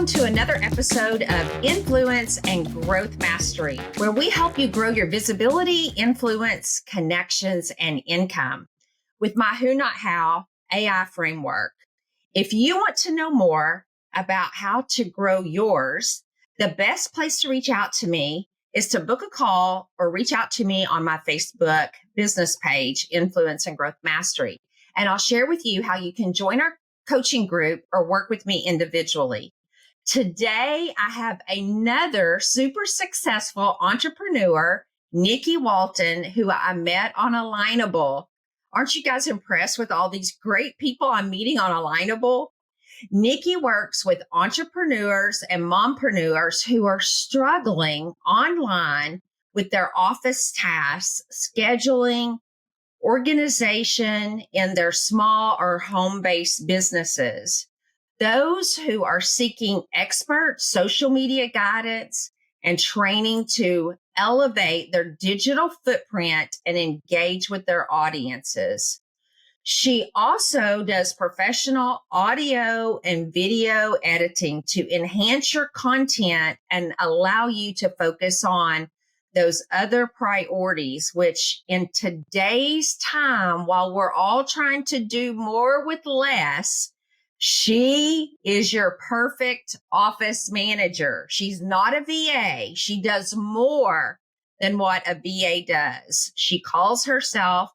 welcome to another episode of Influence and Growth Mastery, where we help you grow your visibility, influence, connections, and income with my Who Not How AI framework. If you want to know more about how to grow yours, the best place to reach out to me is to book a call or reach out to me on my Facebook business page, Influence and Growth Mastery. And I'll share with you how you can join our coaching group or work with me individually. Today, I have another super successful entrepreneur, Nikki Walton, who I met on Alignable. Aren't you guys impressed with all these great people I'm meeting on Alignable? Nikki works with entrepreneurs and mompreneurs who are struggling online with their office tasks, scheduling, organization in their small or home-based businesses. Those who are seeking expert social media guidance and training to elevate their digital footprint and engage with their audiences. She also does professional audio and video editing to enhance your content and allow you to focus on those other priorities, which in today's time, while we're all trying to do more with less, she is your perfect office manager. She's not a VA. She does more than what a VA does. She calls herself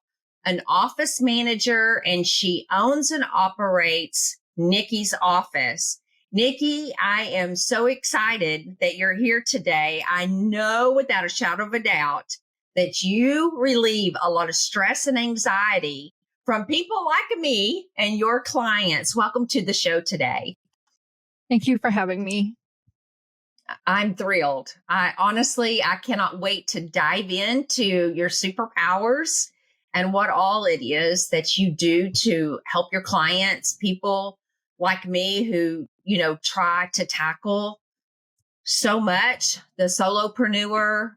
an office manager, and she owns and operates Nikki's office. Nikki, I am so excited that you're here today. I know without a shadow of a doubt that you relieve a lot of stress and anxiety from people like me and your clients. Welcome to the show today. Thank you for having me. I'm thrilled. I cannot wait to dive into your superpowers and what all it is that you do to help your clients, people like me who, try to tackle so much, the solopreneur,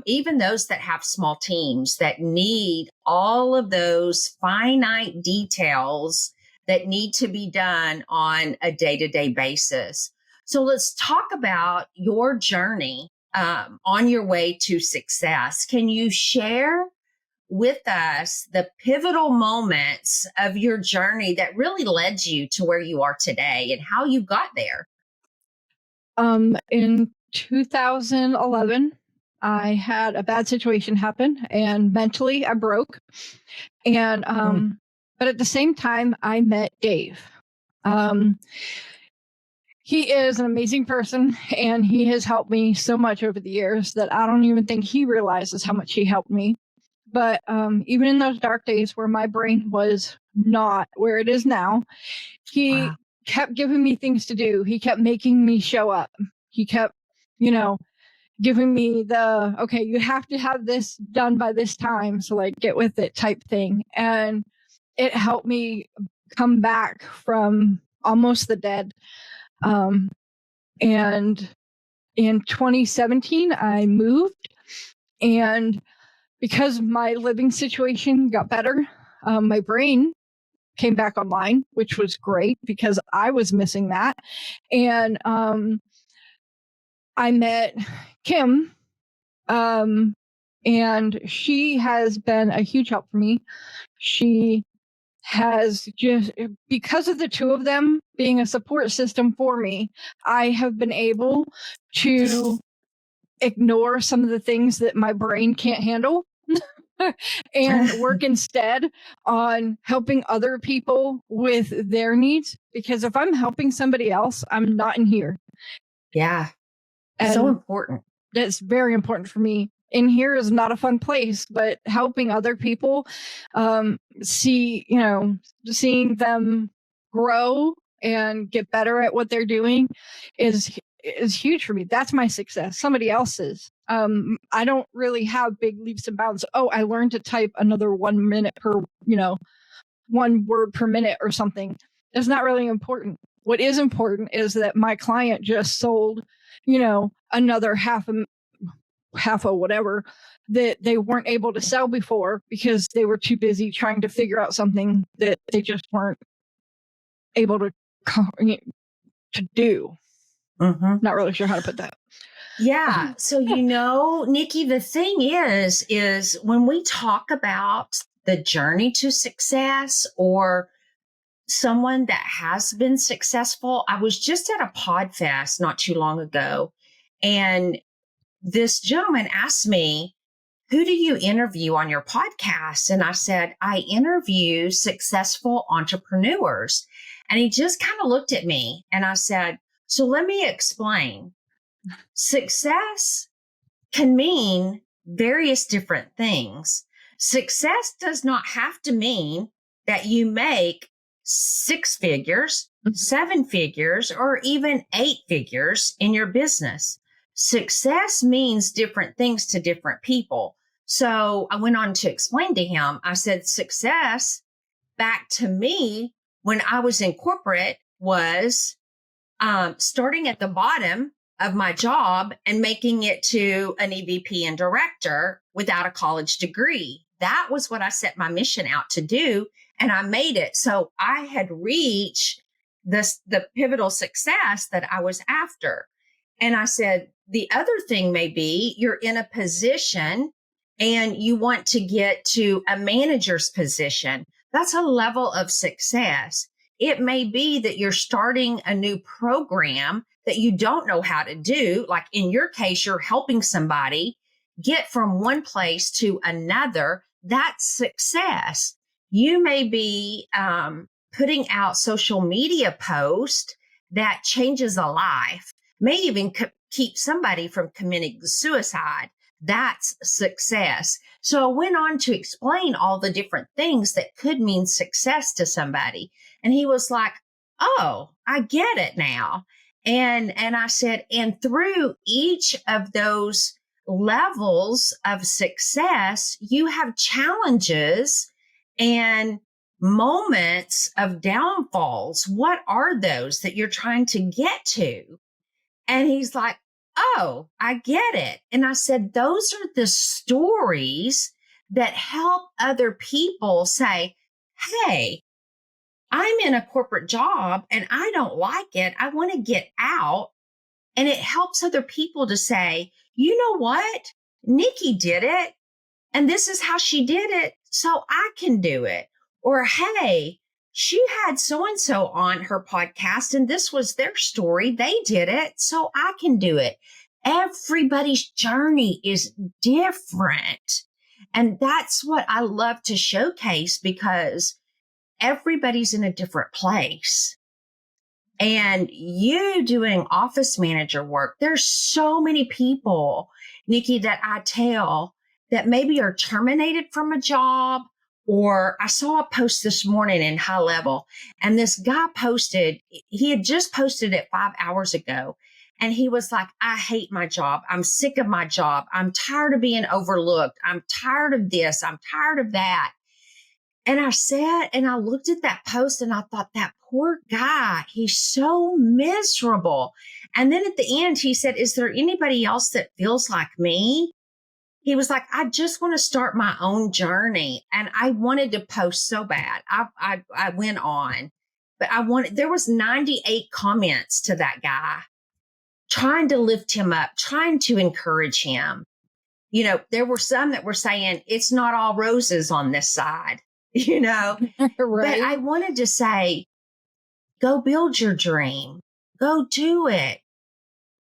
even those that have small teams that need all of those finite details that need to be done on a day-to-day basis. So let's talk about your journey on your way to success. Can you share with us the pivotal moments of your journey that really led you to where you are today and how you got there? In 2011, I had a bad situation happen and mentally I broke. And, but at the same time, I met Dave. He is an amazing person and he has helped me so much over the years that I don't even think he realizes how much he helped me. But even in those dark days where my brain was not where it is now, he kept giving me things to do. He kept making me show up. He kept, giving me okay, you have to have this done by this time. So like, get with it type thing. And it helped me come back from almost the dead. And in 2017, I moved, and because my living situation got better, my brain came back online, which was great because I was missing that. And I met Kim, and she has been a huge help for me. She has because of the two of them being a support system for me, I have been able to ignore some of the things that my brain can't handle and work instead on helping other people with their needs. Because if I'm helping somebody else, I'm not in here. Yeah. And so important. That's very important for me. In here is not a fun place, but helping other people, seeing them grow and get better at what they're doing is huge for me. That's my success. Somebody else's. I don't really have big leaps and bounds. Oh, I learned to type another 1 minute per, 1 word per minute or something. That's not really important. What is important is that my client just sold, another half a whatever that they weren't able to sell before because they were too busy trying to figure out something that they just weren't able to do. Mm-hmm. Not really sure how to put that. Yeah. So, Nikki, the thing is when we talk about the journey to success or someone that has been successful, I was just at a pod fest not too long ago, and this gentleman asked me, who do you interview on your podcast? And I said, I interview successful entrepreneurs. And he just kind of looked at me and I said, so let me explain. Success can mean various different things. Success does not have to mean that you make 6 figures, 7 figures, or even 8 figures in your business. Success means different things to different people. So I went on to explain to him, I said, success back to me when I was in corporate was starting at the bottom of my job and making it to an EVP and director without a college degree. That was what I set my mission out to do. And I made it. So I had reached the pivotal success that I was after. And I said, the other thing may be you're in a position and you want to get to a manager's position. That's a level of success. It may be that you're starting a new program that you don't know how to do. Like in your case, you're helping somebody get from one place to another. That's success. You may be putting out social media posts that changes a life, may even keep somebody from committing suicide. That's success. So I went on to explain all the different things that could mean success to somebody. And he was like, oh, I get it now. And I said, and through each of those levels of success, you have challenges and moments of downfalls. What are those that you're trying to get to? And he's like, oh, I get it. And I said, those are the stories that help other people say, hey, I'm in a corporate job and I don't like it. I want to get out. And it helps other people to say, you know what? Nikki did it. And this is how she did it. So I can do it. Or, hey, she had so-and-so on her podcast and this was their story. They did it. So I can do it. Everybody's journey is different. And that's what I love to showcase because everybody's in a different place. And you doing office manager work, there's so many people, Nikki, that I tell that maybe are terminated from a job. Or I saw a post this morning in High Level, and this guy posted, he had just posted it 5 hours ago. And he was like, I hate my job. I'm sick of my job. I'm tired of being overlooked. I'm tired of this. I'm tired of that. And I sat and I looked at that post and I thought, that poor guy, he's so miserable. And then at the end, he said, is there anybody else that feels like me? He was like, I just want to start my own journey. And I wanted to post so bad. I went on, but there was 98 comments to that guy trying to lift him up, trying to encourage him. There were some that were saying it's not all roses on this side, Right. But I wanted to say, go build your dream, go do it.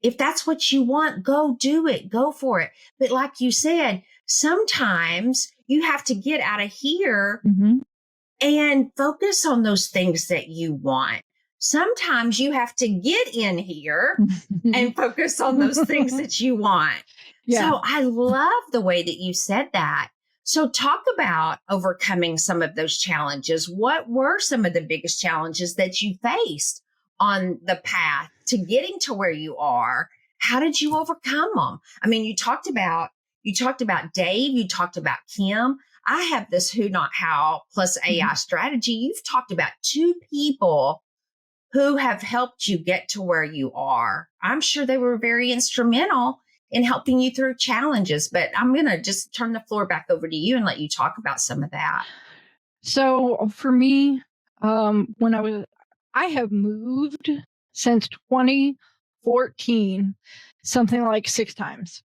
If that's what you want, go do it, go for it. But like you said, sometimes you have to get out of here and focus on those things that you want. Sometimes you have to get in here and focus on those things that you want. Yeah. So I love the way that you said that. So talk about overcoming some of those challenges. What were some of the biggest challenges that you faced on the path to getting to where you are? How did you overcome them? I mean, you talked about Dave, you talked about Kim. I have this Who Not How plus AI strategy. You've talked about 2 people who have helped you get to where you are. I'm sure they were very instrumental in helping you through challenges, but I'm going to just turn the floor back over to you and let you talk about some of that. So for me, I have moved since 2014 2014, something like 6 times.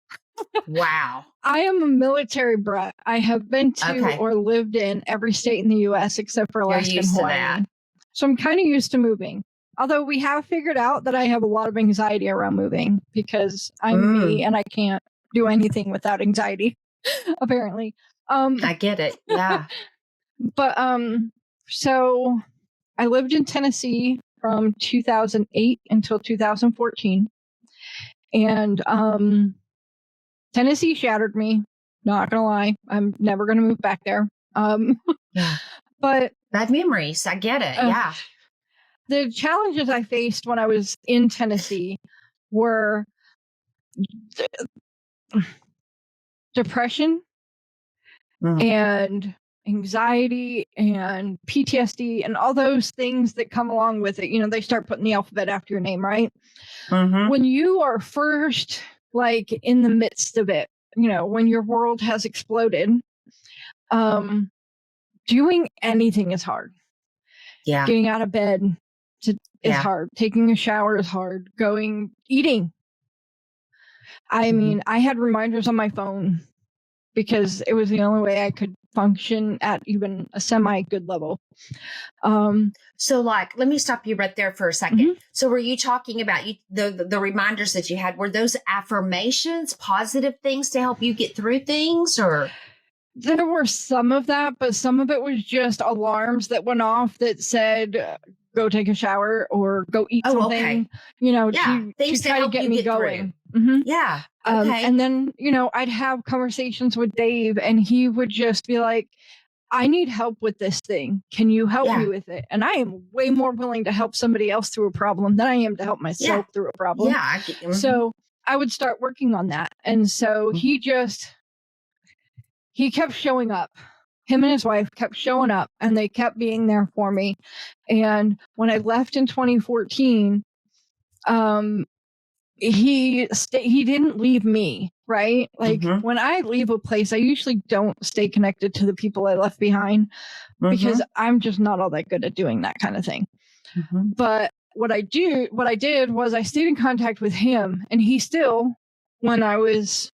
Wow. I am a military brat. I have been to Okay. or lived in every state in the U.S. except for You're Alaska and used to Hawaii. that. So I'm kind of used to moving. Although we have figured out that I have a lot of anxiety around moving because I'm me and I can't do anything without anxiety, apparently. I get it. Yeah. But so I lived in Tennessee from 2008 until 2014. And Tennessee shattered me. Not gonna lie. I'm never gonna move back there. Yeah. But Bad memories. I get it. Yeah. the challenges I faced when I was in Tennessee were depression and anxiety and PTSD and all those things that come along with it. You know, they start putting the alphabet after your name, right? When you are first like in the midst of it, you know, when your world has exploded, doing anything is hard. Yeah. Getting out of bed is hard. Taking a shower is hard. Eating. I mean, I had reminders on my phone because it was the only way I could function at even a semi-good level. So, like, let me stop you right there for a second. So, were you talking about the reminders that you had? Were those affirmations, positive things to help you get through things, or? There were some of that, but some of it was just alarms that went off that said, go take a shower or go eat something, Okay. you know, Yeah. to try to get me going. Yeah. Okay. And then, you know, I'd have conversations with Dave and he would just be like, I need help with this thing. Can you help me with it? And I am way more willing to help somebody else through a problem than I am to help myself through a problem. Yeah. So I would start working on that. And so he kept showing up. Him and his wife kept showing up and they kept being there for me. And when I left in 2014, he didn't leave me, right? Like when I leave a place, I usually don't stay connected to the people I left behind because I'm just not all that good at doing that kind of thing. But what I did was I stayed in contact with him, and he still, when I was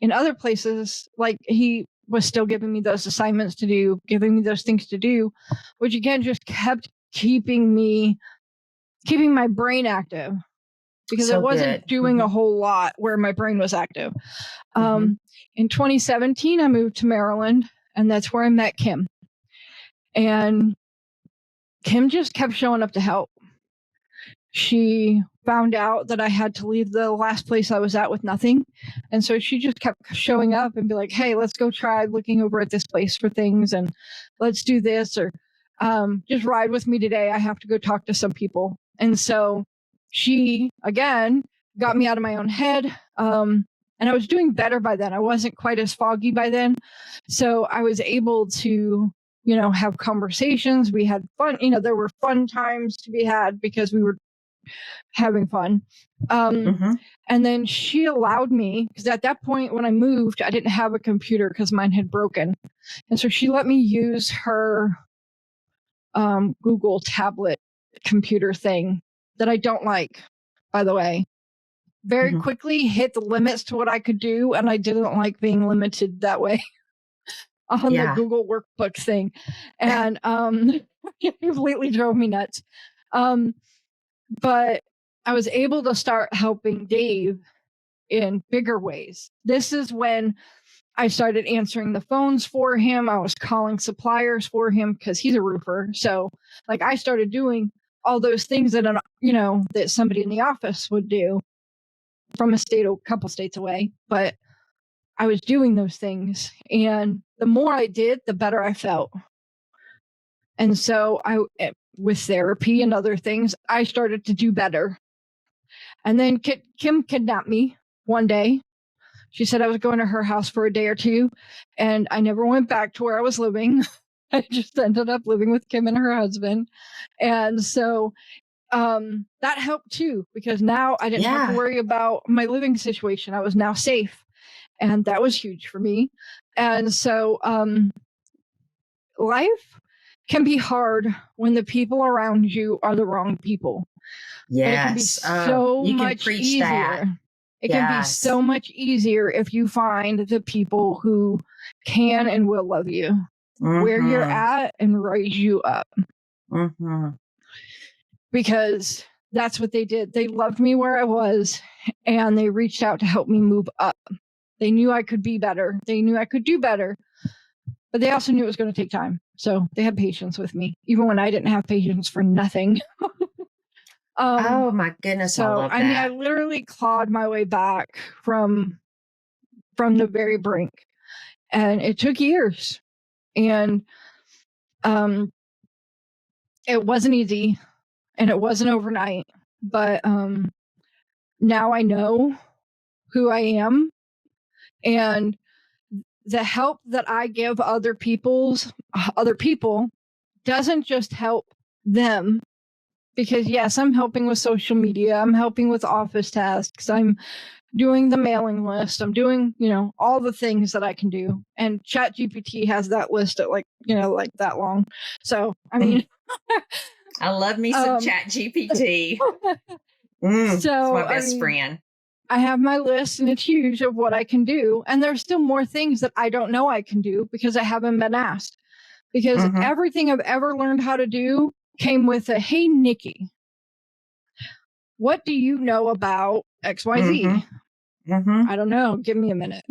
in other places, like he was still giving me those assignments to do, giving me those things to do, which again just kept keeping my brain active. Because I wasn't doing a whole lot where my brain was active. In 2017, I moved to Maryland, and that's where I met Kim. And Kim just kept showing up to help. She found out that I had to leave the last place I was at with nothing. And so she just kept showing up and be like, hey, let's go try looking over at this place for things, and let's do this, or just ride with me today. I have to go talk to some people. And so she, again, got me out of my own head. And I was doing better by then. I wasn't quite as foggy by then. So I was able to, you know, have conversations. We had fun. You know, there were fun times to be had because we were having fun. And then she allowed me, because at that point when I moved, I didn't have a computer because mine had broken. And so she let me use her Google tablet computer thing that I don't like, by the way. Very quickly hit the limits to what I could do, and I didn't like being limited that way on the Google workbook thing. And it completely drove me nuts. But I was able to start helping Dave in bigger ways. This is when I started answering the phones for him. I was calling suppliers for him because he's a roofer. So like I started doing all those things that, you know, that somebody in the office would do from a couple states away. But I was doing those things. And the more I did, the better I felt. And so with therapy and other things, I started to do better. And then Kim kidnapped me one day. She said I was going to her house for a day or two, and I never went back to where I was living. I just ended up living with Kim and her husband. And so that helped too, because now I didn't have to worry about my living situation. I was now safe. And that was huge for me. And so life can be hard when the people around you are the wrong people. But it can be Yes. so You can much preach easier. that. It can be Yes. so much easier if you find the people who can and will love you where you're at and raise you up. Because that's what they did. They loved me where I was, and they reached out to help me move up. They knew I could be better. They knew I could do better, but they also knew it was going to take time. So they had patience with me, even when I didn't have patience for nothing. Oh my goodness. So, I love that. I mean, I literally clawed my way back from the very brink, and it took years, and it wasn't easy, and it wasn't overnight, but now I know who I am, and the help that I give other people doesn't just help them, because yes, I'm helping with social media, I'm helping with office tasks, I'm doing the mailing list, I'm doing, all the things that I can do. And ChatGPT has that list at like that long. So, I mean, I love me some ChatGPT. It's my best friend. I have my list, and it's huge, of what I can do. And there's still more things that I don't know I can do because I haven't been asked. Because everything I've ever learned how to do came with a, hey, Nikki, what do you know about XYZ? I don't know. Give me a minute.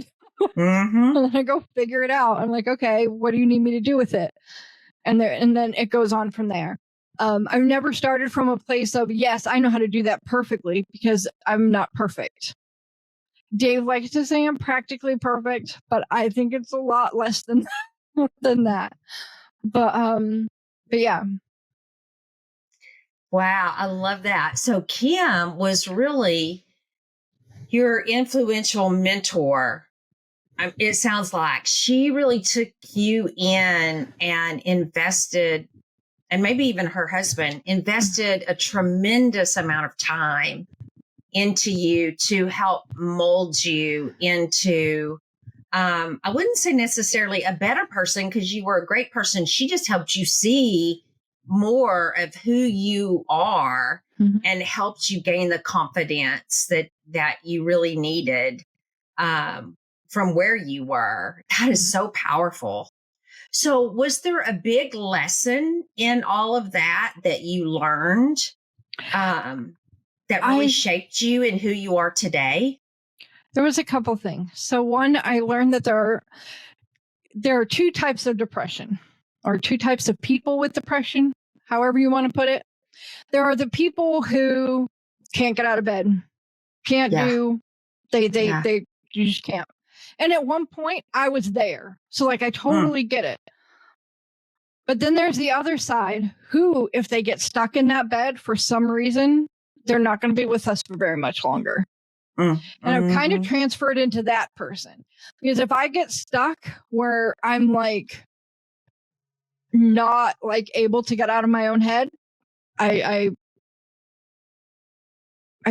And then I go figure it out. I'm like, okay, what do you need me to do with it? And then it goes on from there. I've never started from a place of, yes, I know how to do that perfectly, because I'm not perfect. Dave likes to say I'm practically perfect, but I think it's a lot less than that. But yeah. Wow, I love that. So Kim was really your influential mentor. It sounds like she really took you in and invested, and maybe even her husband invested a tremendous amount of time into you to help mold you into, I wouldn't say necessarily a better person, because you were a great person. She just helped you see more of who you are and helped you gain the confidence that you really needed from where you were. That is so powerful. So was there a big lesson in all of that you learned that really shaped you and who you are today? There was a couple things. So one, I learned that there are two types of depression, or two types of people with depression, however you want to put it. There are the people who can't get out of bed, can't do, you just can't. And at one point I was there. So like, I totally get it. But then there's the other side who, if they get stuck in that bed for some reason, they're not going to be with us for very much longer. And I've kind of transferred into that person, because if I get stuck where I'm like not like able to get out of my own head, I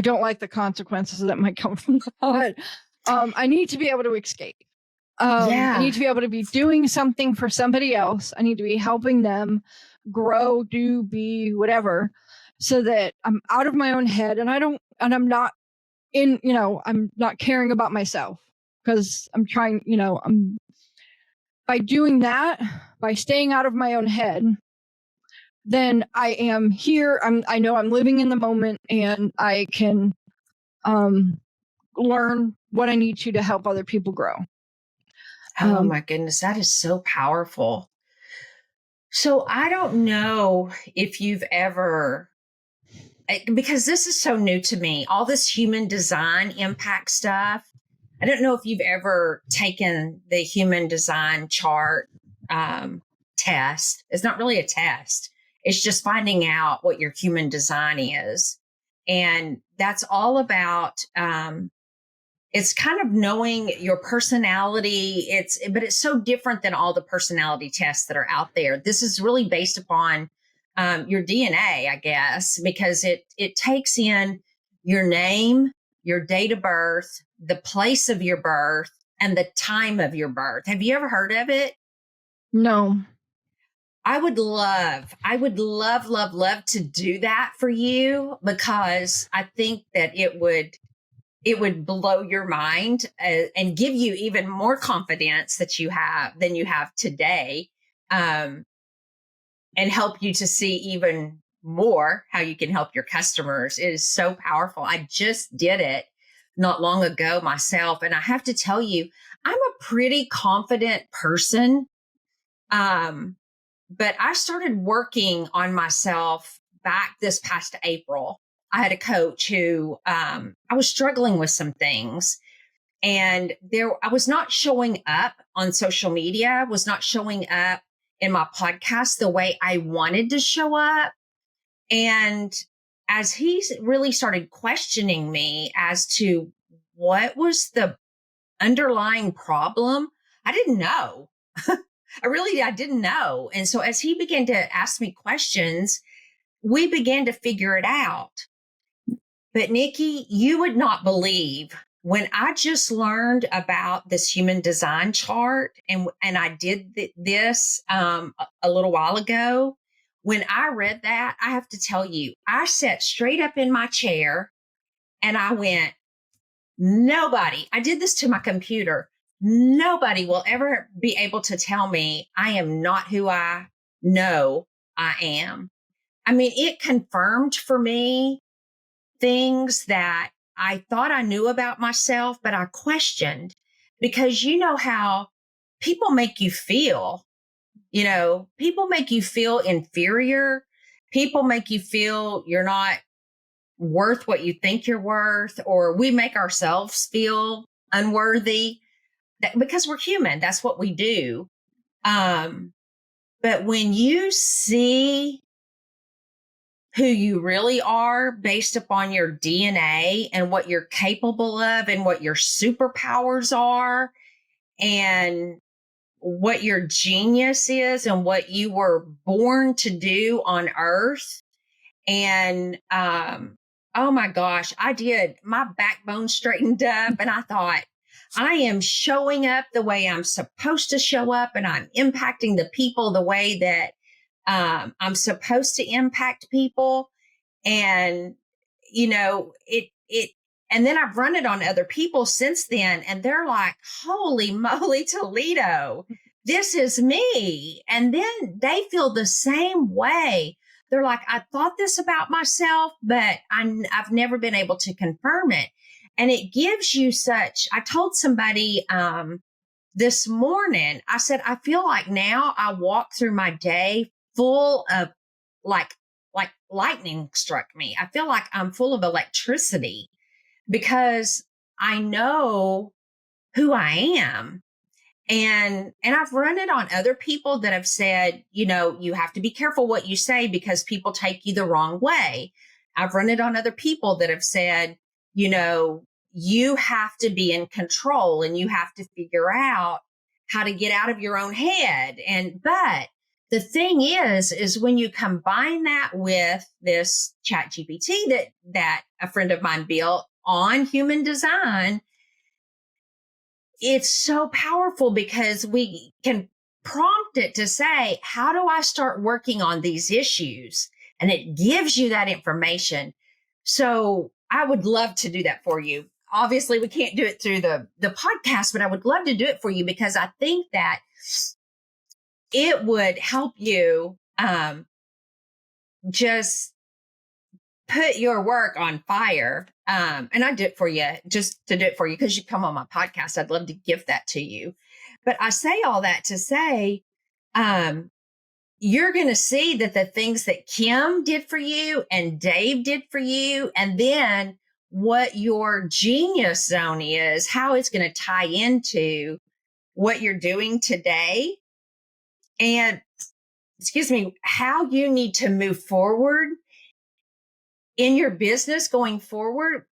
don't like the consequences that might come from that. I need to be able to escape. I need to be able to be doing something for somebody else. I need to be helping them grow, be whatever, so that I'm out of my own head, and I'm not I'm not caring about myself, because I'm trying, by doing that, by staying out of my own head, then I am here. I know I'm living in the moment, and I can learn what I need to help other people grow. Oh my goodness, that is so powerful. So I don't know if you've ever, because this is so new to me, all this human design impact stuff. I don't know if you've ever taken the human design chart test. It's not really a test. It's just finding out what your human design is. And that's all about, it's kind of knowing your personality. But it's so different than all the personality tests that are out there. This is really based upon your DNA, I guess, because it takes in your name, your date of birth, the place of your birth, and the time of your birth. Have you ever heard of it? No. I would love to do that for you, because I think that it would blow your mind, and give you even more confidence than you have today, um, and help you to see even more how you can help your customers. It is so powerful. I just did it not long ago myself. And I have to tell you, I'm a pretty confident person. Um, but I started working on myself back this past April. I had a coach who, I was struggling with some things, and I was not showing up on social media, was not showing up in my podcast the way I wanted to show up. And as he really started questioning me as to what was the underlying problem, I didn't know. I didn't know. And so as he began to ask me questions, we began to figure it out. But Nikki, you would not believe, when I just learned about this human design chart, and I did this a little while ago. When I read that, I have to tell you, I sat straight up in my chair and I went, nobody, I did this to my computer. Nobody will ever be able to tell me I am not who I know I am. I mean, it confirmed for me things that I thought I knew about myself, but I questioned, because you know how people make you feel. People make you feel inferior. People make you feel you're not worth what you think you're worth, or we make ourselves feel unworthy, because we're human. That's what we do. But when you see who you really are based upon your DNA and what you're capable of and what your superpowers are and what your genius is and what you were born to do on earth. And, oh my gosh, my backbone straightened up, and I thought, I am showing up the way I'm supposed to show up, and I'm impacting the people the way that I'm supposed to impact people. And, and then I've run it on other people since then, and they're like, holy moly, Toledo, this is me. And then they feel the same way. They're like, I thought this about myself, but I've never been able to confirm it. And it gives you I told somebody, this morning, I said, I feel like now I walk through my day full of like lightning struck me. I feel like I'm full of electricity, because I know who I am. And I've run it on other people that have said, you have to be careful what you say because people take you the wrong way. I've run it on other people that have said, you have to be in control and you have to figure out how to get out of your own head. But the thing is when you combine that with this chat GPT that a friend of mine built on human design, it's so powerful, because we can prompt it to say, how do I start working on these issues? And it gives you that information. So I would love to do that for you. Obviously, we can't do it through the podcast, but I would love to do it for you, because I think that it would help you just put your work on fire. And I do it for you, just to do it for you, because you come on my podcast. I'd love to give that to you. But I say all that to say, you're going to see that the things that Kim did for you and Dave did for you, and then what your genius zone is, how it's going to tie into what you're doing today. And excuse me, how you need to move forward in your business going forward.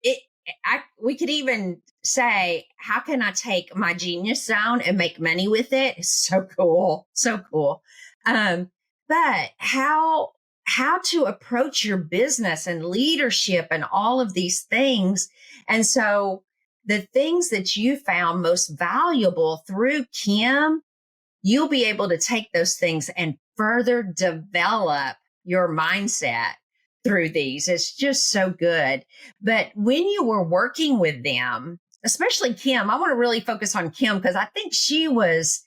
We could even say, how can I take my genius zone and make money with it? It's so cool. So cool. But how to approach your business and leadership and all of these things. And so the things that you found most valuable through Kim you'll be able to take those things and further develop your mindset through these. It's just so good. But when you were working with them, especially Kim, I want to really focus on Kim because I think she was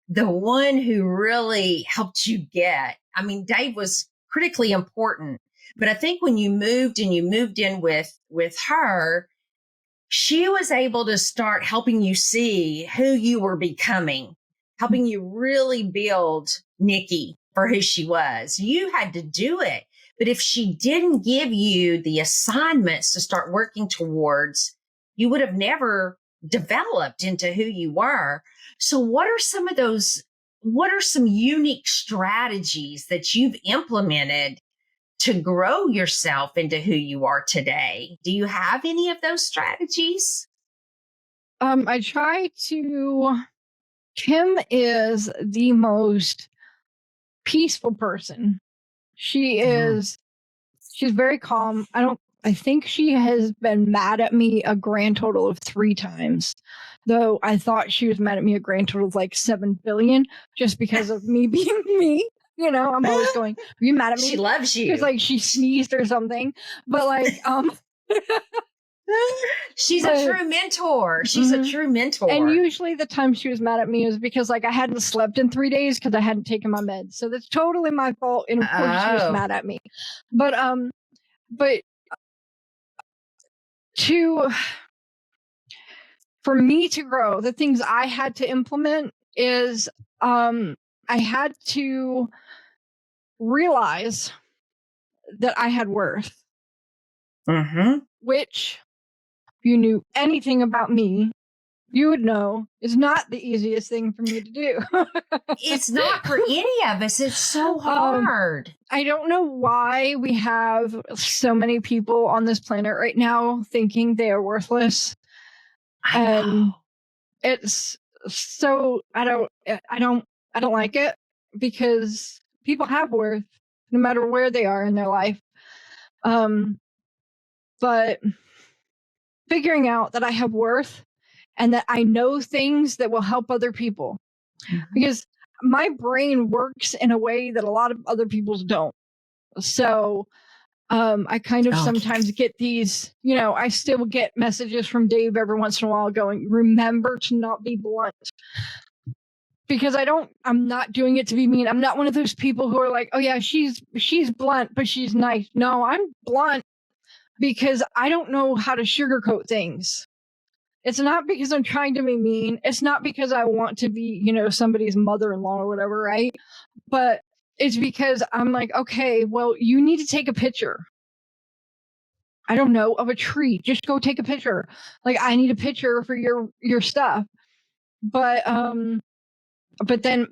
the one who really helped you get. I mean, Dave was critically important, but I think when you moved in with her, she was able to start helping you see who you were becoming, helping you really build Nikki for who she was. You had to do it. But if she didn't give you the assignments to start working towards, you would have never developed into who you were. So what are some unique strategies that you've implemented to grow yourself into who you are today? Do you have any of those strategies? I try to. Kim is the most peaceful person. She's very calm. I think she has been mad at me a grand total of 3 times. Though I thought she was mad at me a grand total of like 7 billion just because of me being me. I'm always going, are you mad at me? She loves you. Because like she sneezed or something. But like She's a true mentor. She's a true mentor. And usually the time she was mad at me is because like I hadn't slept in 3 days because I hadn't taken my meds. So that's totally my fault. And of course she was mad at me. But for me to grow, the things I had to implement is I had to realize that I had worth. Which, if you knew anything about me, you would know is not the easiest thing for me to do. It's not for any of us. It's so hard. I don't know why we have so many people on this planet right now thinking they are worthless. And it's so I don't like it because people have worth no matter where they are in their life. But figuring out that I have worth and that I know things that will help other people. Because my brain works in a way that a lot of other people's don't. So I kind of sometimes get these, I still get messages from Dave every once in a while going, remember to not be blunt. Because I'm not doing it to be mean. I'm not one of those people who are like, oh yeah, she's blunt, but she's nice. No, I'm blunt because I don't know how to sugarcoat things. It's not because I'm trying to be mean. It's not because I want to be, somebody's mother-in-law or whatever, right? But it's because I'm like, okay, well, you need to take a picture. I don't know, of a tree. Just go take a picture. Like, I need a picture for your stuff. But then,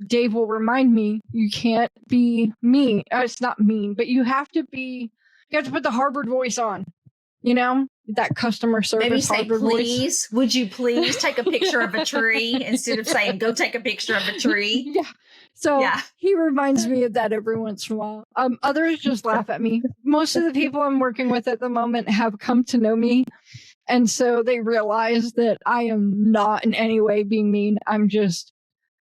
Dave will remind me, you can't be mean. It's not mean, but you have to put the Harvard voice on, that customer service. Maybe say, Harvard please, voice. would you please take a picture of a tree instead of saying, go take a picture of a tree? Yeah. So he reminds me of that every once in a while. Others just laugh at me. Most of the people I'm working with at the moment have come to know me. And so they realize that I am not in any way being mean. I'm just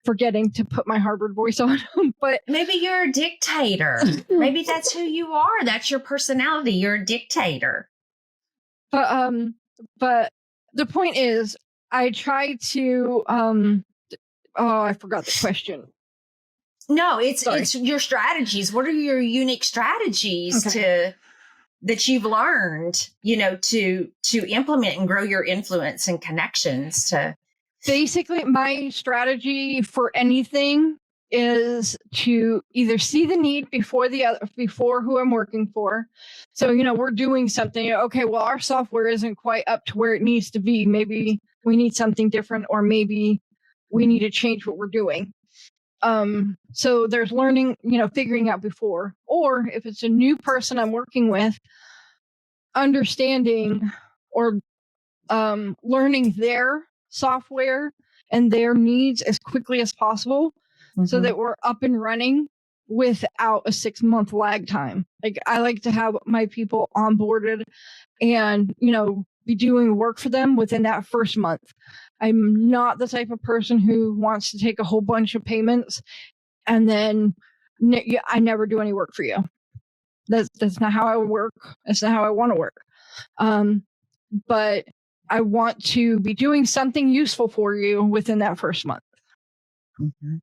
forgetting to put my Harvard voice on. But maybe you're a dictator. Maybe that's who you are. That's your personality. You're a dictator. But the point is, I try to I forgot the question. No, it's your strategies. What are your unique strategies that you've learned, to implement and grow your influence and connections to? Basically, my strategy for anything is to either see the need before who I'm working for. So, we're doing something. Okay, well, our software isn't quite up to where it needs to be. Maybe we need something different, or maybe we need to change what we're doing. So there's learning, figuring out before, or if it's a new person I'm working with, understanding or learning their software and their needs as quickly as possible so that we're up and running without a 6-month lag time. Like, I like to have my people onboarded and, be doing work for them within that first month. I'm not the type of person who wants to take a whole bunch of payments and then I never do any work for you. That's not how I work. That's not how I want to work. But I want to be doing something useful for you within that first month. Mm-hmm.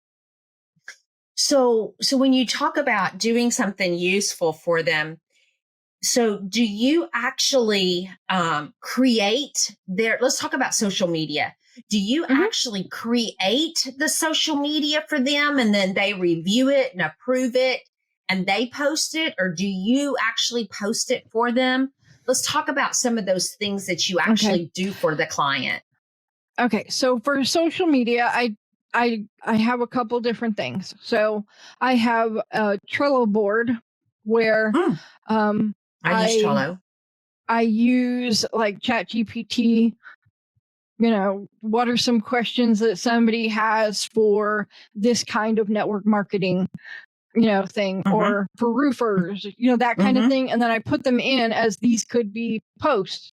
So when you talk about doing something useful for them, so do you actually create let's talk about social media. Do you actually create the social media for them and then they review it and approve it and they post it, or do you actually post it for them? Let's talk about some of those things that you actually do for the client. Okay, so for social media, I have a couple different things. So I have a Trello board where I use Trello. I use like ChatGPT. What are some questions that somebody has for this kind of network marketing, thing, or for roofers, that kind of thing. And then I put them in as these could be posts.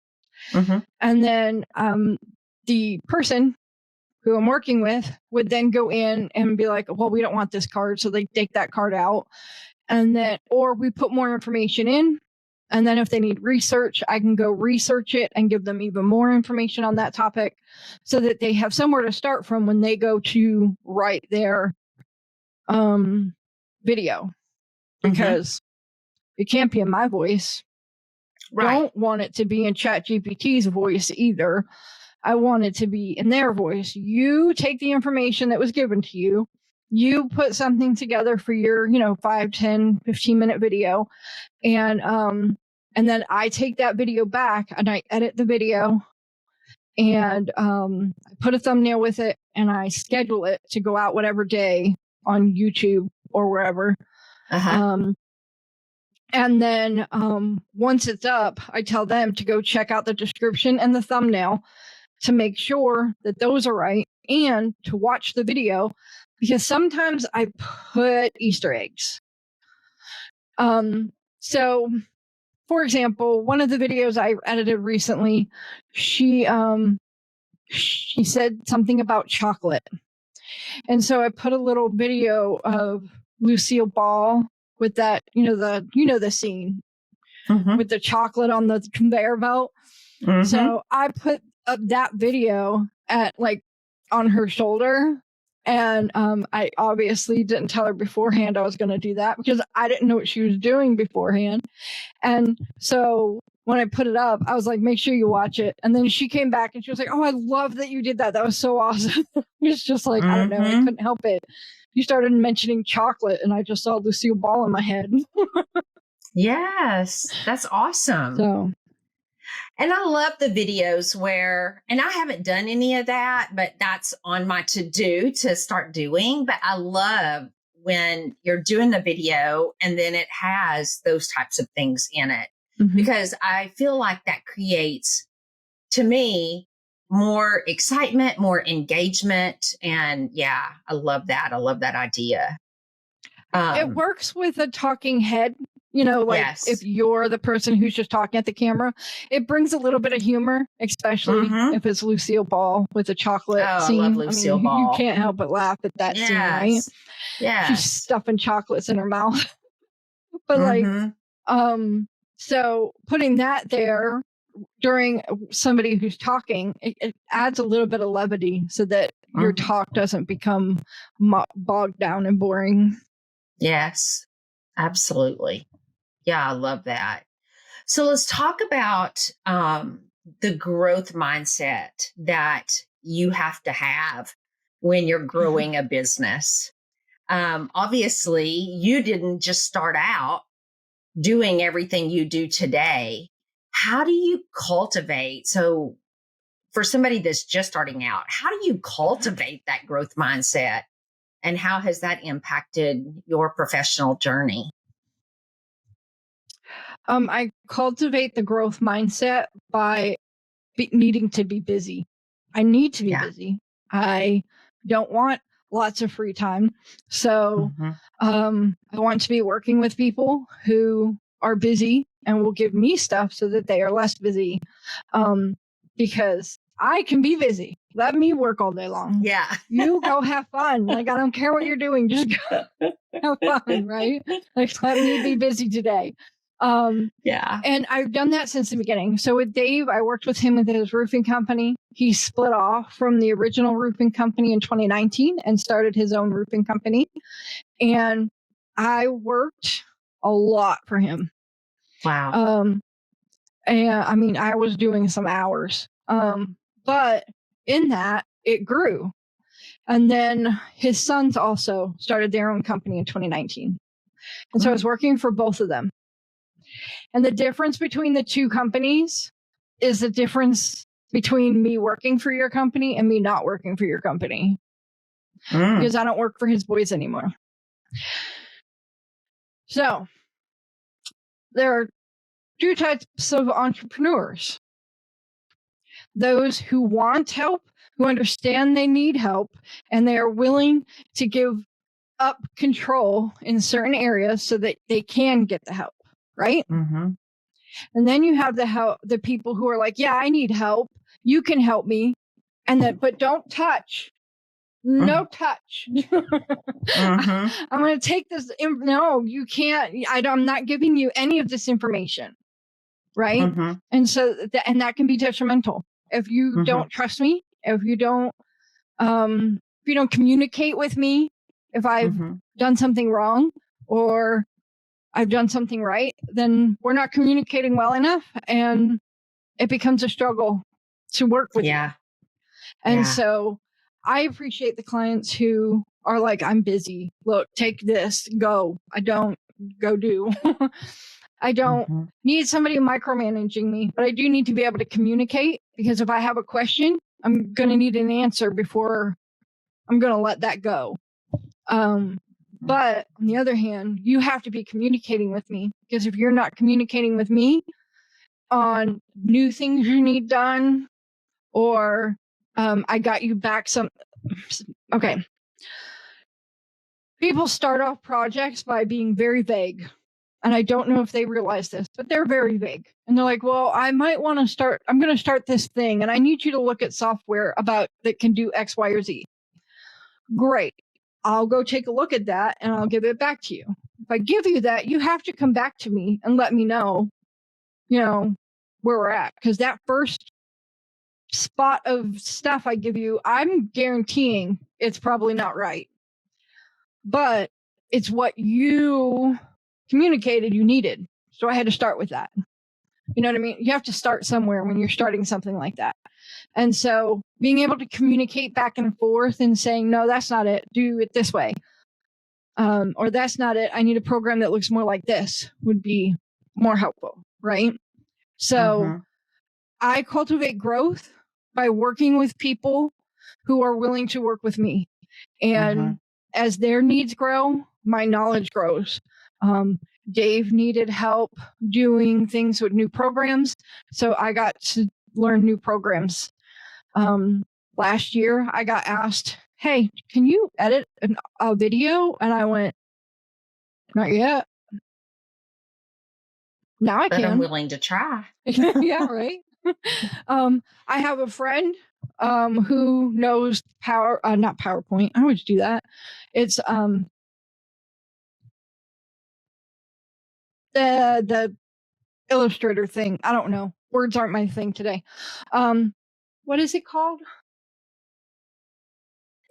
And then the person who I'm working with would then go in and be like, well, we don't want this card. So they take that card out. And then, or we put more information in. And then if they need research, I can go research it and give them even more information on that topic so that they have somewhere to start from when they go to write their video. Because it can't be in my voice. Right. Don't want it to be in ChatGPT's voice either. I want it to be in their voice. You take the information that was given to you. You put something together for your, 5, 10, 15-minute video. And then I take that video back and I edit the video and I put a thumbnail with it and I schedule it to go out whatever day on YouTube or wherever. And then once it's up, I tell them to go check out the description and the thumbnail to make sure that those are right and to watch the video, because sometimes I put Easter eggs. So, for example, one of the videos I edited recently, she said something about chocolate. And so I put a little video of Lucille Ball with that, the scene with the chocolate on the conveyor belt. So I put up that video at on her shoulder. And I obviously didn't tell her beforehand I was going to do that because I didn't know what she was doing beforehand. And so when I put it up, I was like, make sure you watch it. And then she came back and she was like, oh, I love that you did that. That was so awesome. It was just like, I don't know. I couldn't help it. You started mentioning chocolate and I just saw Lucille Ball in my head. Yes, that's awesome. So, and I love the videos where, and I haven't done any of that, but that's on my to-do to start doing. But I love when you're doing the video and then it has those types of things in it, because I feel like that creates, to me, more excitement, more engagement. And yeah, I love that. I love that idea. It works with a talking head. Yes. If you're the person who's just talking at the camera, it brings a little bit of humor, especially if it's Lucille Ball with a chocolate scene. I love Lucille Ball. You can't help but laugh at that scene, right? Yeah. She's stuffing chocolates in her mouth. But so putting that there during somebody who's talking, it adds a little bit of levity so that your talk doesn't become bogged down and boring. Yes, absolutely. Yeah, I love that. So let's talk about the growth mindset that you have to have when you're growing a business. Obviously, you didn't just start out doing everything you do today. How do you cultivate? So for somebody that's just starting out, how do you cultivate that growth mindset? And how has that impacted your professional journey? I cultivate the growth mindset by needing to be busy. I need to be busy. I don't want lots of free time. So I want to be working with people who are busy and will give me stuff so that they are less busy. Because I can be busy. Let me work all day long. Yeah. You go have fun. Like, I don't care what you're doing. Just go have fun, right? Like, let me be busy today. Yeah. And I've done that since the beginning. So with Dave, I worked with him with his roofing company. He split off from the original roofing company in 2019 and started his own roofing company. And I worked a lot for him. Wow. And I mean, I was doing some hours. But in that, it grew. And then his sons also started their own company in 2019. And so I was working for both of them. And the difference between the two companies is the difference between me working for your company and me not working for your company. Because I don't work for his boys anymore. So there are two types of entrepreneurs. Those who want help, who understand they need help, and they are willing to give up control in certain areas so that they can get the help, right? Mm-hmm. And then you have the people who are like, yeah, I need help. You can help me. But don't touch. No touch. I'm going to take this. No, you can't. I'm not giving you any of this information. Right. And so, that can be detrimental. If you don't trust me, if you don't communicate with me, if I've done something wrong or I've done something right, then we're not communicating well enough and it becomes a struggle to work with you. And so I appreciate the clients who are like, I'm busy. Look, take this, go. I don't go do. I don't need somebody micromanaging me, but I do need to be able to communicate, because if I have a question, I'm going to need an answer before I'm going to let that go. But on the other hand, you have to be communicating with me, because if you're not communicating with me on new things you need done, or I got you back okay. People start off projects by being very vague. And I don't know if they realize this, but they're very vague. And they're like, well, I'm going to start this thing, and I need you to look at software that can do X, Y, or Z. Great. I'll go take a look at that and I'll give it back to you. If I give you that, you have to come back to me and let me know, where we're at. Because that first spot of stuff I give you, I'm guaranteeing it's probably not right. But it's what you communicated you needed. So I had to start with that. You know what I mean? You have to start somewhere when you're starting something like that. And so being able to communicate back and forth and saying, no, that's not it. Do it this way. Or that's not it. I need a program that looks more like this would be more helpful. Right. So I cultivate growth by working with people who are willing to work with me. And as their needs grow, my knowledge grows. Dave needed help doing things with new programs, so I got to learn new programs. Last year, I got asked, hey, can you edit a video? And I went, not yet. Now I can. But I'm willing to try. Yeah, right. I have a friend who knows not PowerPoint. I always do that. It's the Illustrator thing. I don't know. Words aren't my thing today. What is it called?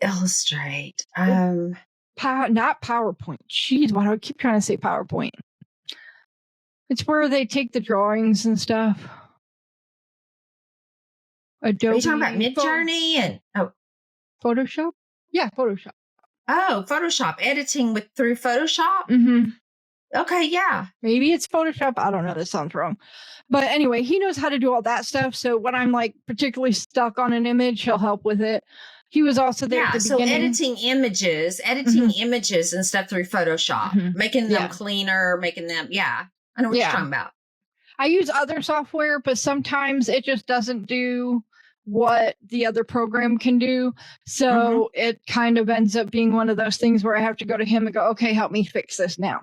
Illustrate. Not PowerPoint. Jeez, why do I keep trying to say PowerPoint? It's where they take the drawings and stuff. Adobe. Are you talking about Midjourney and Photoshop? Yeah, Photoshop. Oh, Photoshop. Editing through Photoshop? Mm-hmm. Okay, yeah. Maybe it's Photoshop. I don't know. That sounds wrong. But anyway, he knows how to do all that stuff. So when I'm like particularly stuck on an image, he'll help with it. He was also there at the beginning. Editing images and stuff through Photoshop, making them cleaner, making them, I know what you're talking about. I use other software, but sometimes it just doesn't do what the other program can do. So it kind of ends up being one of those things where I have to go to him and go, okay, help me fix this now.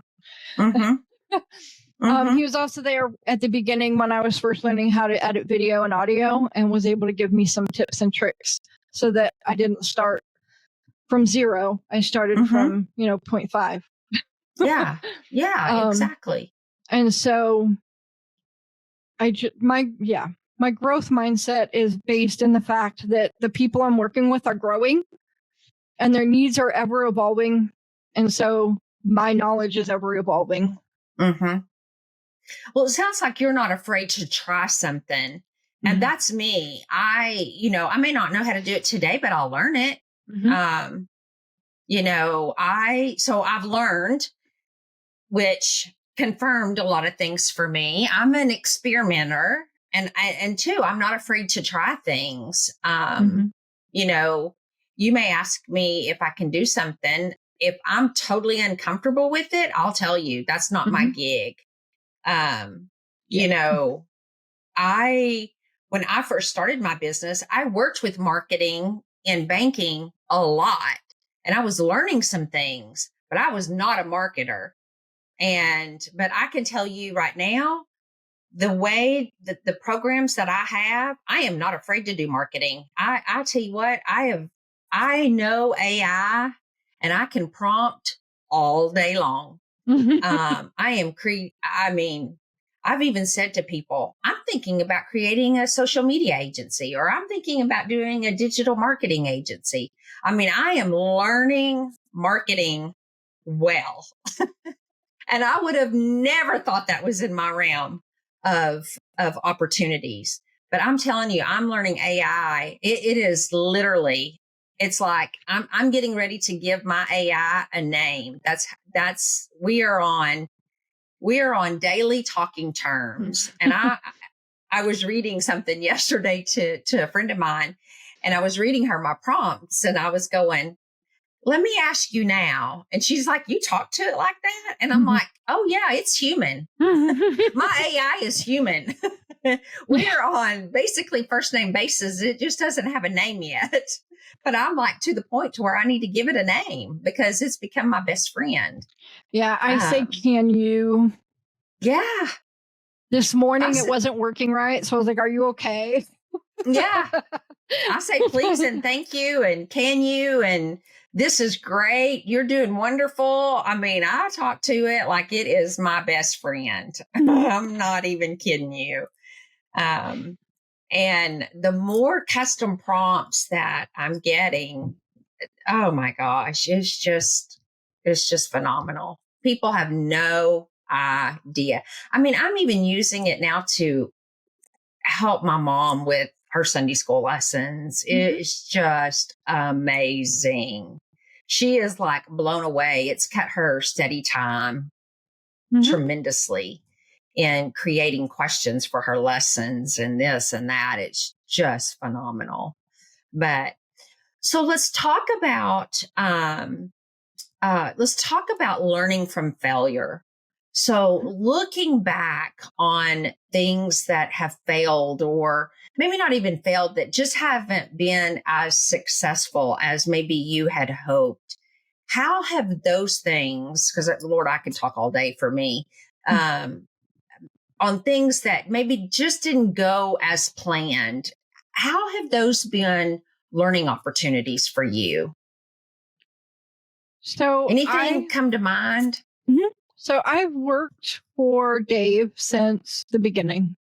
He was also there at the beginning when I was first learning how to edit video and audio, and was able to give me some tips and tricks so that I didn't start from zero. I started from, 0.5. Yeah. Yeah, exactly. And so my growth mindset is based in the fact that the people I'm working with are growing and their needs are ever evolving. And so my knowledge is ever evolving. Well, it sounds like you're not afraid to try something. And that's me. I may not know how to do it today, but I'll learn it. I've learned, which confirmed a lot of things for me. I'm an experimenter, and two, I'm not afraid to try things. You may ask me if I can do something. If I'm totally uncomfortable with it, I'll tell you that's not my gig. When I first started my business, I worked with marketing and banking a lot, and I was learning some things, but I was not a marketer. But I can tell you right now, the way that the programs that I have, I am not afraid to do marketing. I tell you what, I know AI and I can prompt all day long. I've even said to people, I'm thinking about creating a social media agency, or I'm thinking about doing a digital marketing agency. I am learning marketing well. And I would have never thought that was in my realm of opportunities. But I'm telling you, I'm learning AI. It is literally, it's like I'm getting ready to give my AI a name. We are on daily talking terms. And I was reading something yesterday to a friend of mine, and I was reading her my prompts, and I was going, let me ask you now. And she's like, you talk to it like that? And I'm like, oh yeah, it's human. My AI is human. We are on basically first name basis. It just doesn't have a name yet. But I'm like to the point to where I need to give it a name because it's become my best friend. Yeah, I say, can you? Yeah. This morning it wasn't working right. So I was like, are you okay? Yeah. I say please and thank you and can you, and this is great. You're doing wonderful. I talk to it like it is my best friend. I'm not even kidding you. And the more custom prompts that I'm getting, oh my gosh, it's just phenomenal. People have no idea. I'm even using it now to help my mom with her Sunday school lessons. It's just amazing. She is like blown away. It's cut her study time tremendously in creating questions for her lessons and this and that. It's just phenomenal. But so let's talk about learning from failure. So looking back on things that have failed, or maybe not even failed, that just haven't been as successful as maybe you had hoped. How have those things, because Lord, I could talk all day for me, on things that maybe just didn't go as planned. How have those been learning opportunities for you? So anything come to mind? So I've worked for Dave since the beginning.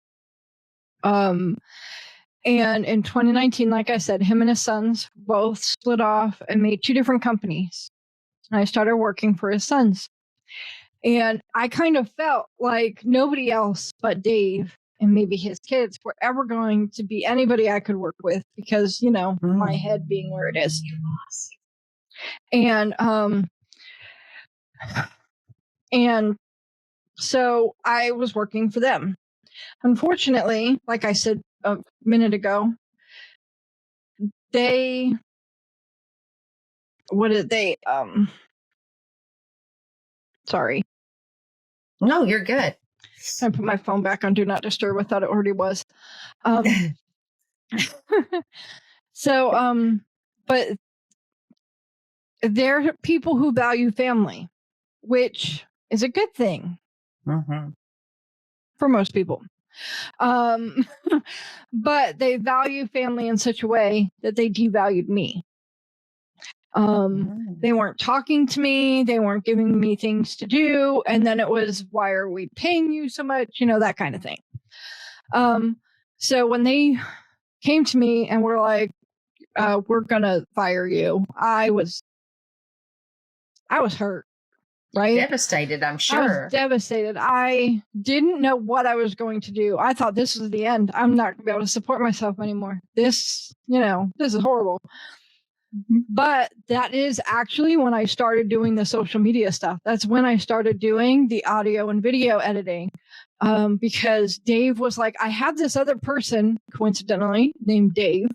And in 2019, like I said, him and his sons both split off and made two different companies. And I started working for his sons. And I kind of felt like nobody else but Dave and maybe his kids were ever going to be anybody I could work with because, my head being where it is. And so I was working for them. Unfortunately, like I said a minute ago, sorry. No, you're good. I put my phone back on Do Not Disturb. I thought it already was. But they're people who value family, which is a good thing. for most people. But they value family in such a way that they devalued me. They weren't talking to me. They weren't giving me things to do. And then it was, why are we paying you so much? That kind of thing. So when they came to me and were like, we're going to fire you, I was hurt. Right? Devastated, I'm sure. I was devastated. I didn't know what I was going to do. I thought this was the end. I'm not going to be able to support myself anymore. This is horrible. But that is actually when I started doing the social media stuff. That's when I started doing the audio and video editing. Because Dave was like, I have this other person, coincidentally, named Dave.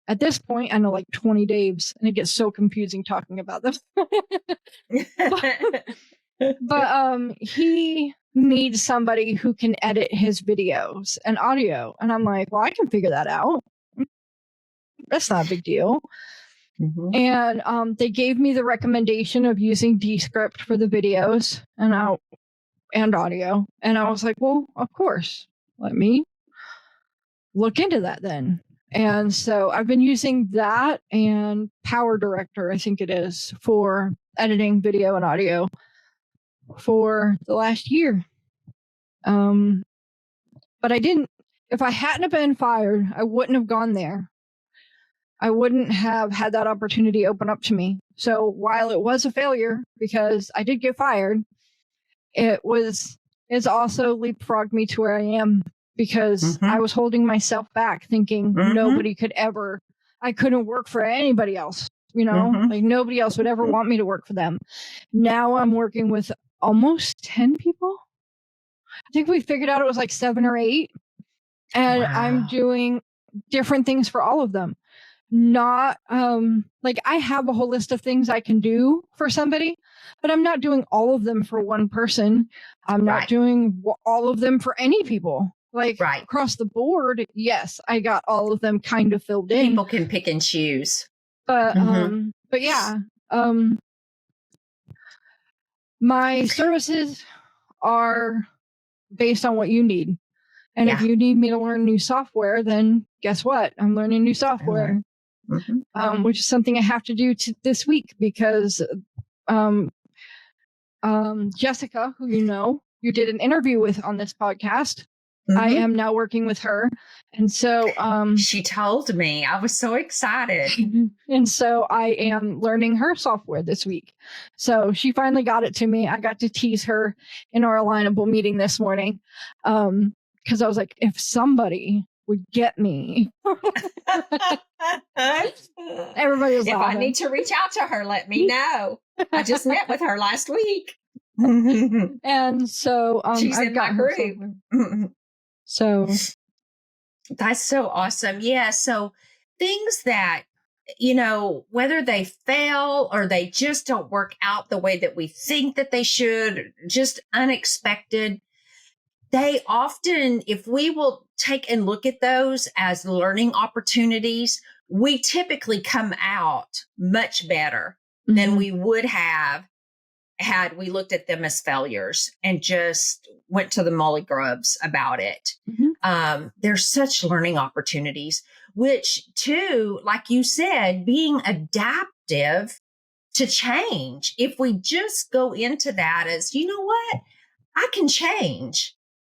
At this point, I know like 20 Daves, and it gets so confusing talking about them. but he needs somebody who can edit his videos and audio. And I'm like, well, I can figure that out. That's not a big deal. Mm-hmm. And they gave me the recommendation of using Descript for the videos and audio. And I was like, well, of course, let me look into that then. And so I've been using that and Power Director, I think it is, for editing video and audio for the last year. But if I hadn't been fired, I wouldn't have gone there. I wouldn't have had that opportunity open up to me. So while it was a failure, because I did get fired, it's also leapfrogged me to where I am. Because I was holding myself back thinking nobody could I couldn't work for anybody else, like nobody else would ever want me to work for them. Now I'm working with almost 10 people. I think we figured out it was like 7 or 8. And wow. I'm doing different things for all of them. Not like I have a whole list of things I can do for somebody, but I'm not doing all of them for one person. I'm not doing all of them for any people. Like across the board, yes, I got all of them kind of filled in. People can pick and choose. But yeah, my services are based on what you need. And if you need me to learn new software, then guess what? I'm learning new software, which is something I have to do this week because Jessica, who you did an interview with on this podcast, I am now working with her. And so she told me. I was so excited. And so I am learning her software this week. So she finally got it to me. I got to tease her in our Alignable meeting this morning. Because I was like, if somebody would get me. Everybody was laughing. If I need to reach out to her, let me know. I just met with her last week. And so she's in my group. So that's so awesome. Yeah. So things that, whether they fail or they just don't work out the way that we think that they should, just unexpected, they often, if we will take and look at those as learning opportunities, we typically come out much better than we would have had we looked at them as failures and just went to the molly grubs about it. There's such learning opportunities, which too, like you said, being adaptive to change. If we just go into that as, you know what, I can change.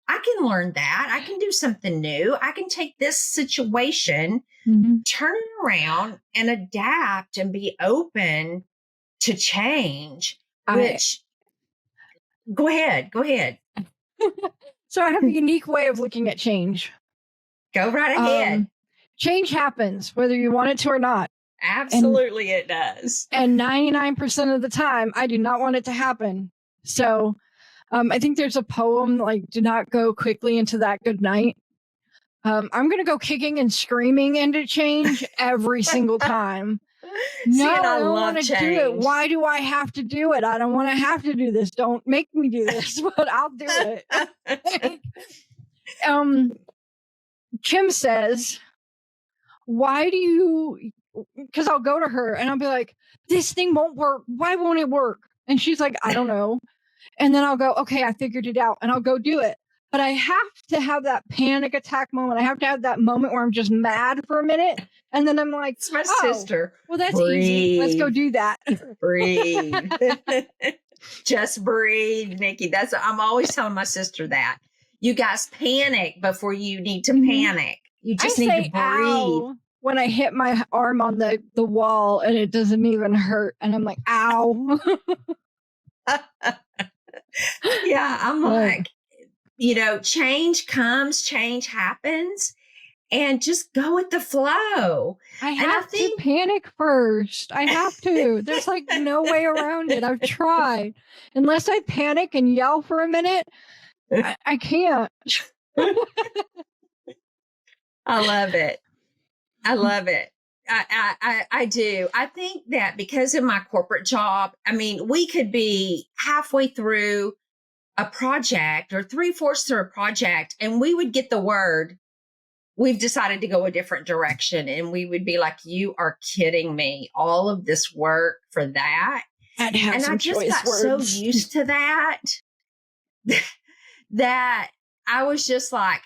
I can learn that. I can do something new. I can take this situation, turn it around and adapt and be open to change. Go ahead. So I have a unique way of looking at change. Go right ahead. Change happens, whether you want it to or not. Absolutely, it does. And 99% of the time, I do not want it to happen. So I think there's a poem like, do not go quickly into that good night. I'm going to go kicking and screaming into change every single time. No, I don't want to do it. Why do I have to do it? I don't want to have to do this. Don't make me do this, but I'll do it. Kim says, why do you, because I'll go to her and I'll be like, this thing won't work. Why won't it work? And she's like, I don't know. And then I'll go, okay, I figured it out, and I'll go do it. But I have to have that panic attack moment. I have to have that moment where I'm just mad for a minute. And then I'm like, it's my sister. Well, that's Breathe. easy. Let's go do that. Breathe. Just breathe, Nikki. I'm always telling my sister that. You guys panic before you need to panic. You just need to breathe. Ow when I hit my arm on the wall and it doesn't even hurt. And I'm like, ow. Yeah, I'm like, change comes, change happens, and just go with the flow. I have to panic first. I have to. There's like no way around it. I've tried. Unless I panic and yell for a minute, I can't. I love it. I love it. I do. I think that because of my corporate job, we could be halfway through a project or 3/4 through a project, and we would get the word, we've decided to go a different direction. And we would be like, you are kidding me. All of this work for that. And I just got so used to that, that I was just like,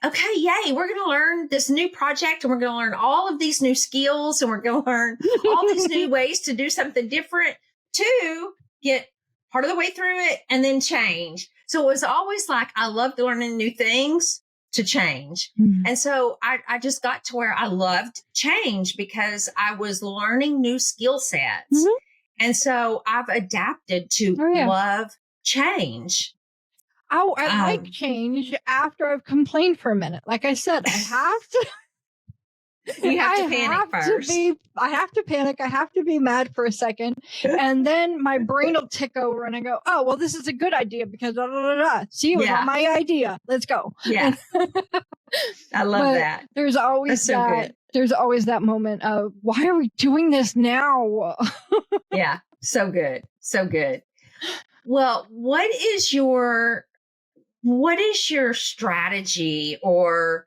okay, yay, we're going to learn this new project, and we're going to learn all of these new skills, and we're going to learn all these new ways to do something different to get part of the way through it and then change. So it was always like, I loved learning new things to change. Mm-hmm. And so I just got to where I loved change because I was learning new skill sets. Mm-hmm. And so I've adapted to love change. Oh, I like change after I've complained for a minute. Like I said, I have to. You have to panic first. I have to panic. I have to be mad for a second. And then my brain will tick over and I go, oh, well, this is a good idea because da, da, da, da. See, it was not my idea. Let's go. Yeah. I love that. There's always there's always that moment of, why are we doing this now? Yeah. So good. So good. Well, what is your strategy, or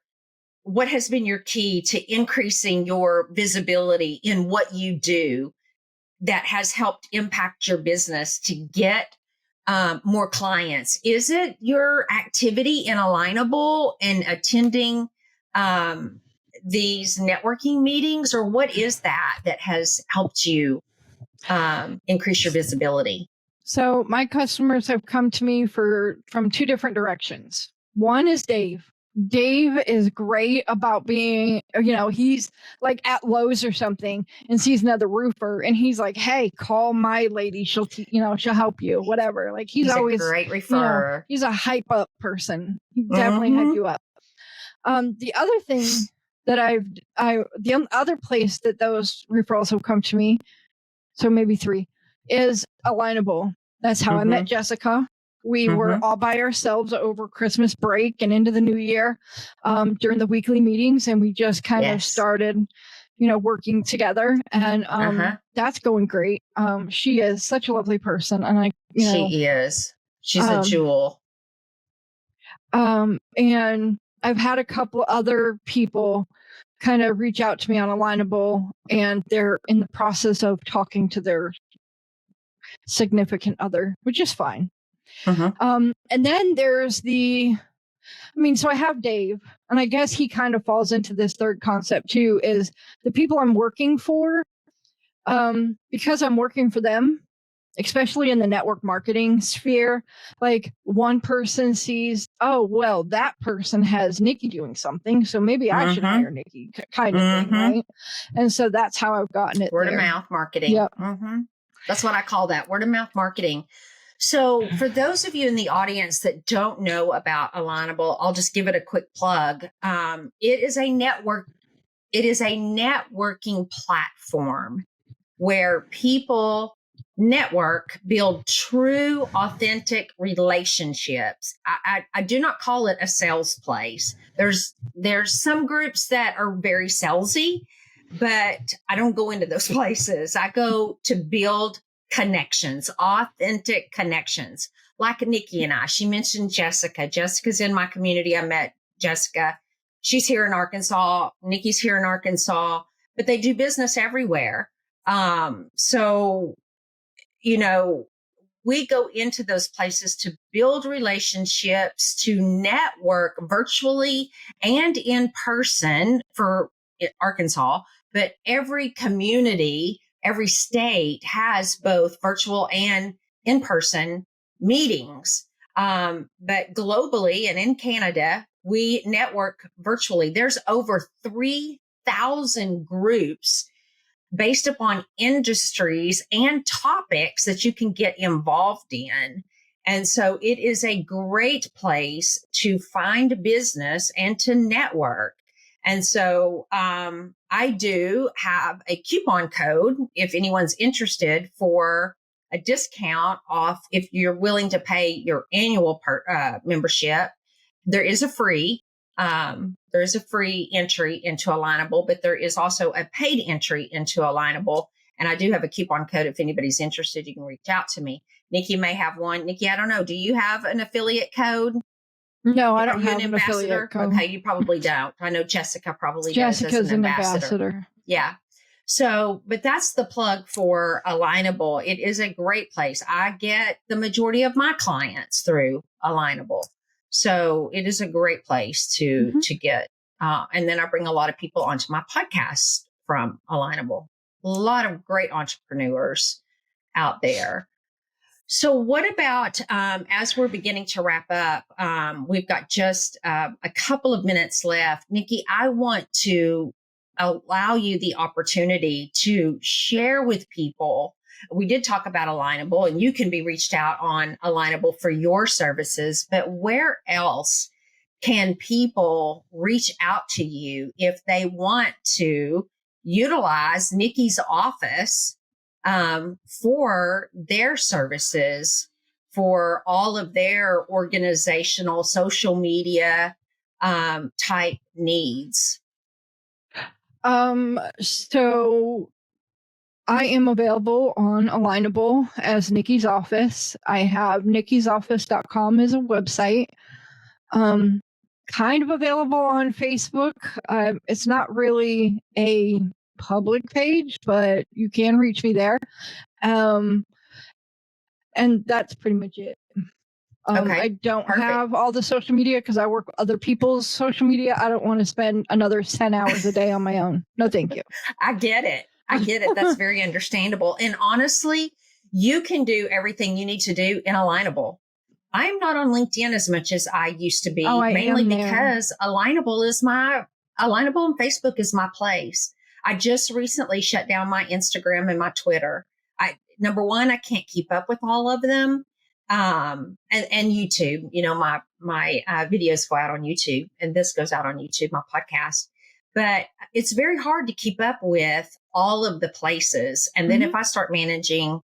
what has been your key to increasing your visibility in what you do that has helped impact your business to get more clients? Is it your activity in Alignable and attending these networking meetings, or what is that has helped you increase your visibility? So my customers have come to me from two different directions. One is Dave. Dave is great about being, he's like at Lowe's or something and sees another roofer and he's like, hey, call my lady. She'll help you, whatever. Like he's always a great referrer. He's a hype up person. He definitely hype you up. The other thing that the other place that those referrals have come to me, so maybe three, is Alignable. That's how I met Jessica. We were all by ourselves over Christmas break and into the new year during the weekly meetings. And we just kind of started, working together. And that's going great. She is such a lovely person. And she is. She's a jewel. And I've had a couple other people kind of reach out to me on Alignable, and they're in the process of talking to their significant other, which is fine. And then there's so I have Dave, and I guess he kind of falls into this third concept too, is the people I'm working for, because I'm working for them, especially in the network marketing sphere, like one person sees, oh, well, that person has Nikki doing something, so maybe I should hire Nikki, kind of thing, right? And so that's how I've gotten it. Word of mouth marketing. Yep. That's what I call that, word of mouth marketing. So for those of you in the audience that don't know about Alignable, I'll just give it a quick plug. It is a networking platform where people network, build true, authentic relationships. I do not call it a sales place. There's some groups that are very salesy, but I don't go into those places. I go to build connections, authentic connections, like Nikki and I. She mentioned Jessica. Jessica's in my community. I met Jessica. She's here in Arkansas. Nikki's here in Arkansas, but they do business everywhere. So, we go into those places to build relationships, to network virtually and in person for Arkansas. But every community, every state has both virtual and in person meetings. But globally and in Canada, we network virtually. There's over 3,000 groups based upon industries and topics that you can get involved in. And so it is a great place to find business and to network. And so I do have a coupon code if anyone's interested for a discount off if you're willing to pay your annual membership. There is a free entry into Alignable, but there is also a paid entry into Alignable. And I do have a coupon code. If anybody's interested, you can reach out to me. Nikki may have one. Nikki, I don't know. Do you have an affiliate code? No, I don't have an affiliate code. Okay, you probably don't. I know Jessica probably does. Jessica's an ambassador. Yeah. So, but that's the plug for Alignable. It is a great place. I get the majority of my clients through Alignable. So it is a great place to get. And then I bring a lot of people onto my podcast from Alignable. A lot of great entrepreneurs out there. So what about, as we're beginning to wrap up, we've got just a couple of minutes left. Nikki, I want to allow you the opportunity to share with people. We did talk about Alignable, and you can be reached out on Alignable for your services, but where else can people reach out to you if they want to utilize Nikki's office for their services, for all of their organizational, social media type needs? So I am available on Alignable as Nikki's Office. I have nikkisoffice.com as a website. Kind of available on Facebook. It's not really a public page, but you can reach me there. And that's pretty much it. Okay, I don't have all the social media because I work with other people's social media. I don't want to spend another 10 hours a day on my own. No, thank you. I get it. That's very understandable. And honestly, you can do everything you need to do in Alignable. I'm not on LinkedIn as much as I used to be, mainly because Alignable and Facebook is my place. I just recently shut down my Instagram and my Twitter. Number one, I can't keep up with all of them. And YouTube, my videos go out on YouTube, and this goes out on YouTube, my podcast. But it's very hard to keep up with all of the places. And then if I start managing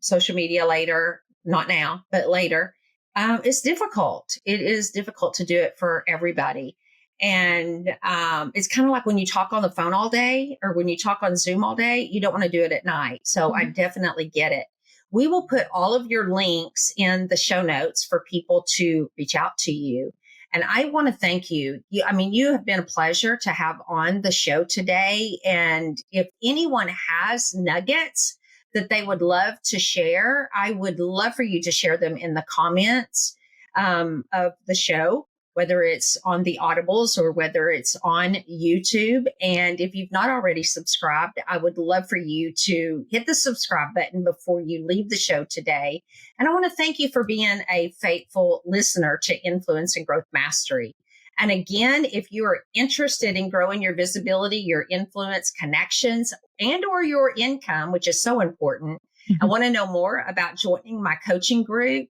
social media later, not now, but later, it's difficult. It is difficult to do it for everybody. And it's kind of like when you talk on the phone all day or when you talk on Zoom all day, you don't want to do it at night. So I definitely get it. We will put all of your links in the show notes for people to reach out to you. And I want to thank you. You have been a pleasure to have on the show today. And if anyone has nuggets that they would love to share, I would love for you to share them in the comments of the show, whether it's on the Audibles or whether it's on YouTube. And if you've not already subscribed, I would love for you to hit the subscribe button before you leave the show today. And I want to thank you for being a faithful listener to Influence and Growth Mastery. And again, if you are interested in growing your visibility, your influence, connections, and or your income, which is so important, I want to know more about joining my coaching group,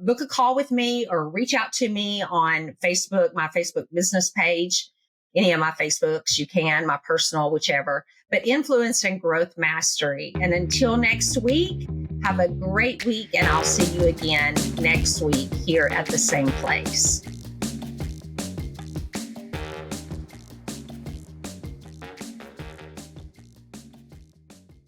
book a call with me or reach out to me on Facebook, my Facebook business page, any of my Facebooks, you can, my personal, whichever, but Influence and Growth Mastery. And until next week, have a great week, and I'll see you again next week here at the same place.